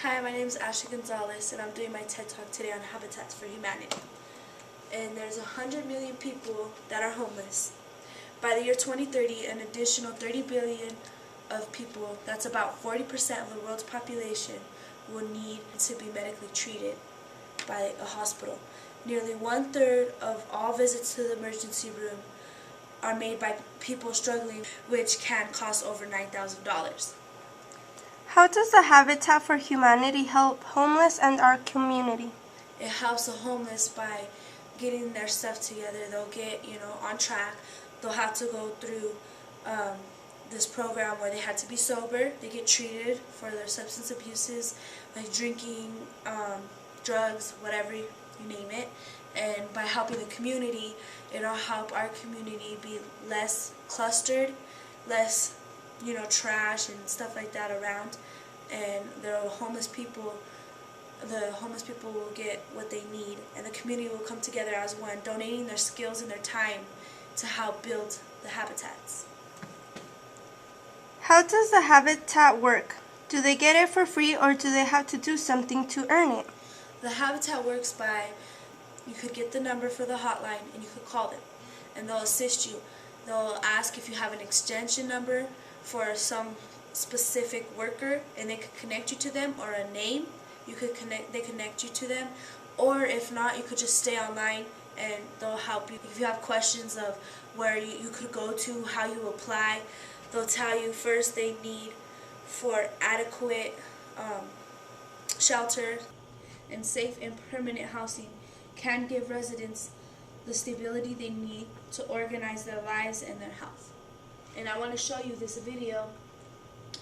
Hi, my name is Ashley Gonzalez, and I'm doing my TED Talk today on Habitats for Humanity. And there's 100 million people that are homeless. By the year 2030, an additional 30 billion of people, that's about 40% of the world's population, will need to be medically treated by a hospital. Nearly 1/3 of all visits to the emergency room are made by people struggling, which can cost over $9,000. How does the Habitat for Humanity help homeless and our community? It helps the homeless by getting their stuff together. They'll get, on track. They'll have to go through this program where they have to be sober. They get treated for their substance abuses, like drinking, drugs, whatever you name it. And by helping the community, it'll help our community be less clustered, less trash and stuff like that around, and the homeless people will get what they need, and the community will come together as one, donating their skills and their time to help build the habitats. How does the Habitat work? Do they get it for free, or do they have to do something to earn it? The Habitat works by, you could get the number for the hotline and you could call them, and they'll assist you. They'll ask if you have an extension number for some specific worker, and they could connect you to them, or a name, they connect you to them, or if not, you could just stay online and they'll help you. If you have questions of where you could go to, how you apply, they'll tell you first they need for adequate shelter, and safe and permanent housing can give residents the stability they need to organize their lives and their health. And I want to show you this video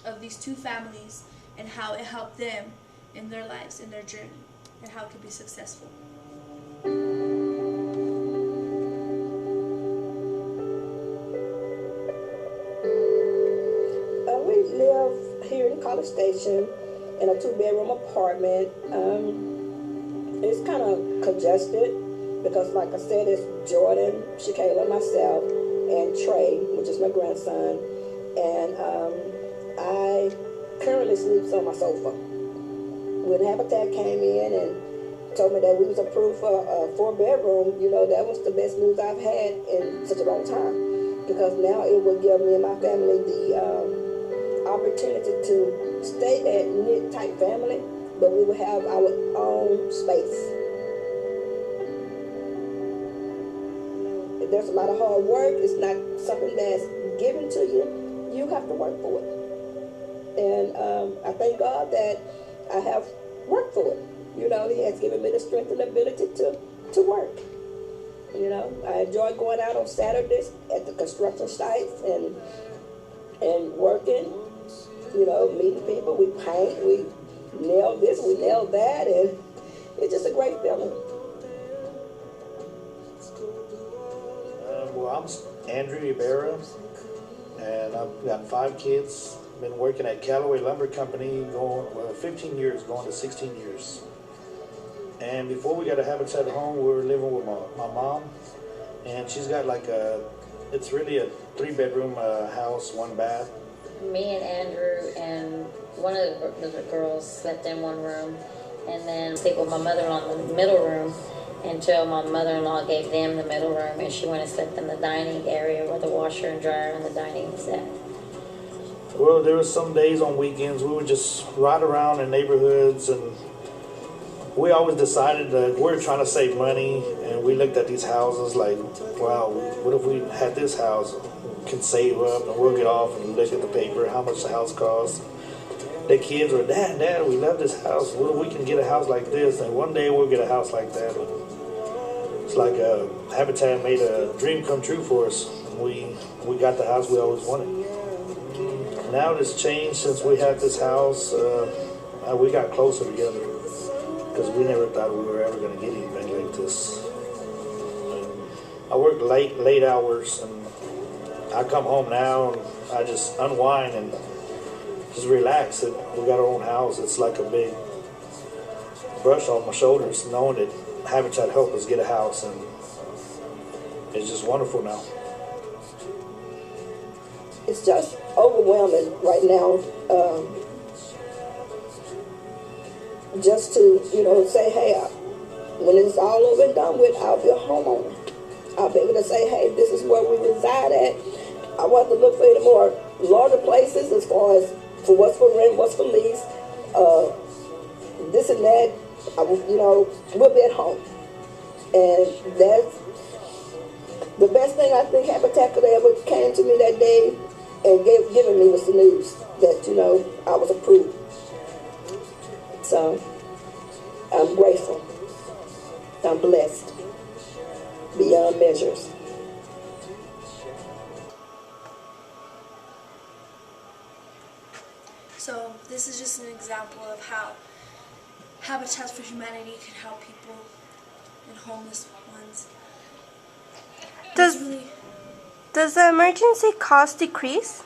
of these two families and how it helped them in their lives, in their journey, and how it could be successful. We live here in College Station in a 2-bedroom apartment. It's kind of congested because, like I said, it's Jordan, Shakayla, myself, and Trey, which is my grandson. And I currently sleep on my sofa. When Habitat came in and told me that we was approved for a 4-bedroom, that was the best news I've had in such a long time, because now it will give me and my family the opportunity to stay that knit-type family, but we will have our own space. There's a lot of hard work. It's not something that's given to you. You have to work for it. And I thank God that I have worked for it. He has given me the strength and ability to work. I enjoy going out on Saturdays at the construction sites and working, meeting people. We paint, we nail this, we nail that, and it's just a great feeling. Well, I'm Andrew Ibarra, and I've got 5 kids. Been working at Callaway Lumber Company 15 years, going to 16 years. And before we got a Habitat home, we were living with my mom, and she's got it's really a 3-bedroom house, 1 bath. Me and Andrew and one of the girls slept in one room, and then sleep with my mother-in-law in the middle room, until my mother-in-law gave them the middle room, and she went and slept in the dining area where the washer and dryer and the dining is at. Well, there was some days on weekends we would just ride around in neighborhoods, and we always decided that we're trying to save money, and we looked at these houses like, wow, what if we had this house? We can save up, and we'll get off and look at the paper, how much the house costs. The kids were, Dad, we love this house. What if we can get a house like this? And one day we'll get a house like that. It's like Habitat made a dream come true for us. We got the house we always wanted. Now it's changed since we had this house. We got closer together because we never thought we were ever going to get anything like this. I work late hours, and I come home now and I just unwind and just relax. We got our own house. It's like a big brush off my shoulders, knowing that Habitat helped us get a house, and it's just wonderful now. It's just overwhelming right now. just to, say, hey, when it's all over and done with, I'll be a homeowner. I'll be able to say, hey, this is where we reside at. I want to look for any more larger places as far as for what's for rent, what's for lease, this and that. We'll be at home. And that's the best thing I think Habitat could ever came to me that day and given me was the news that, I was approved. So I'm grateful. I'm blessed beyond measures. So this is just an example of how Habitat for Humanity can help people and homeless ones. Does the emergency cost decrease?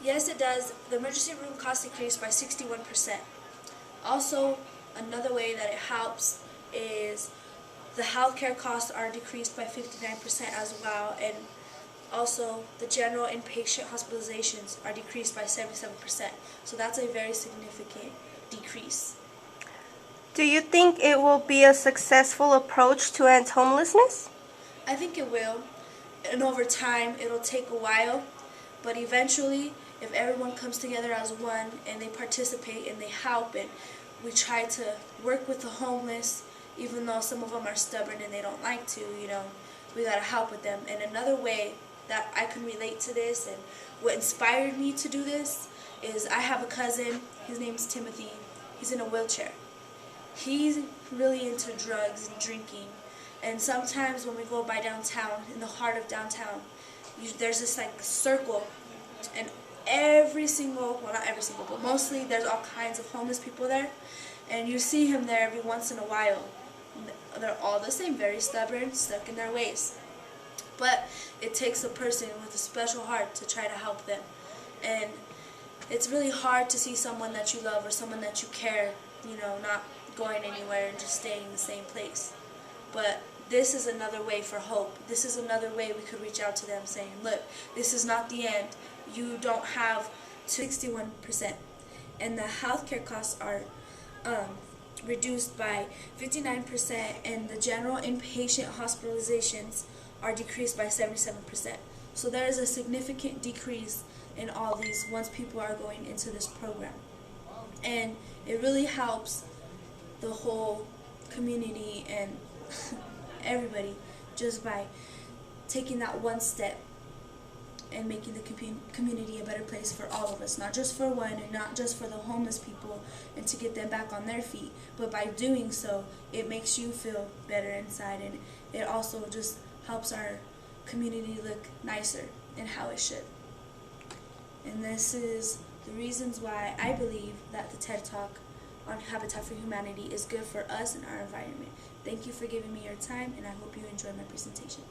Yes, it does. The emergency room cost decreased by 61%. Also, another way that it helps is the healthcare costs are decreased by 59% as well, and also the general inpatient hospitalizations are decreased by 77%. So that's a very significant decrease. Do you think it will be a successful approach to end homelessness? I think it will, and over time it'll take a while, but eventually if everyone comes together as one and they participate and they help and we try to work with the homeless, even though some of them are stubborn and they don't like to, we gotta help with them. And another way that I can relate to this and what inspired me to do this is I have a cousin, his name's Timothy, he's in a wheelchair. He's really into drugs and drinking, and sometimes when we go by downtown, in the heart of downtown, there's this circle, and not every single, but mostly there's all kinds of homeless people there, and you see him there every once in a while. They're all the same, very stubborn, stuck in their ways. But it takes a person with a special heart to try to help them. And it's really hard to see someone that you love or someone that you care, not going anywhere and just staying in the same place. But this is another way for hope. This is another way we could reach out to them saying, look, this is not the end. You don't have 61%. And the healthcare costs are reduced by 59%, and the general inpatient hospitalizations are decreased by 77%. So there is a significant decrease in all these once people are going into this program. And it really helps the whole community and everybody just by taking that one step and making the community a better place for all of us, not just for one and not just for the homeless people and to get them back on their feet, but by doing so it makes you feel better inside, and it also just helps our community look nicer and how it should. And this is the reasons why I believe that the TED Talk on Habitat for Humanity is good for us and our environment. Thank you for giving me your time, and I hope you enjoyed my presentation.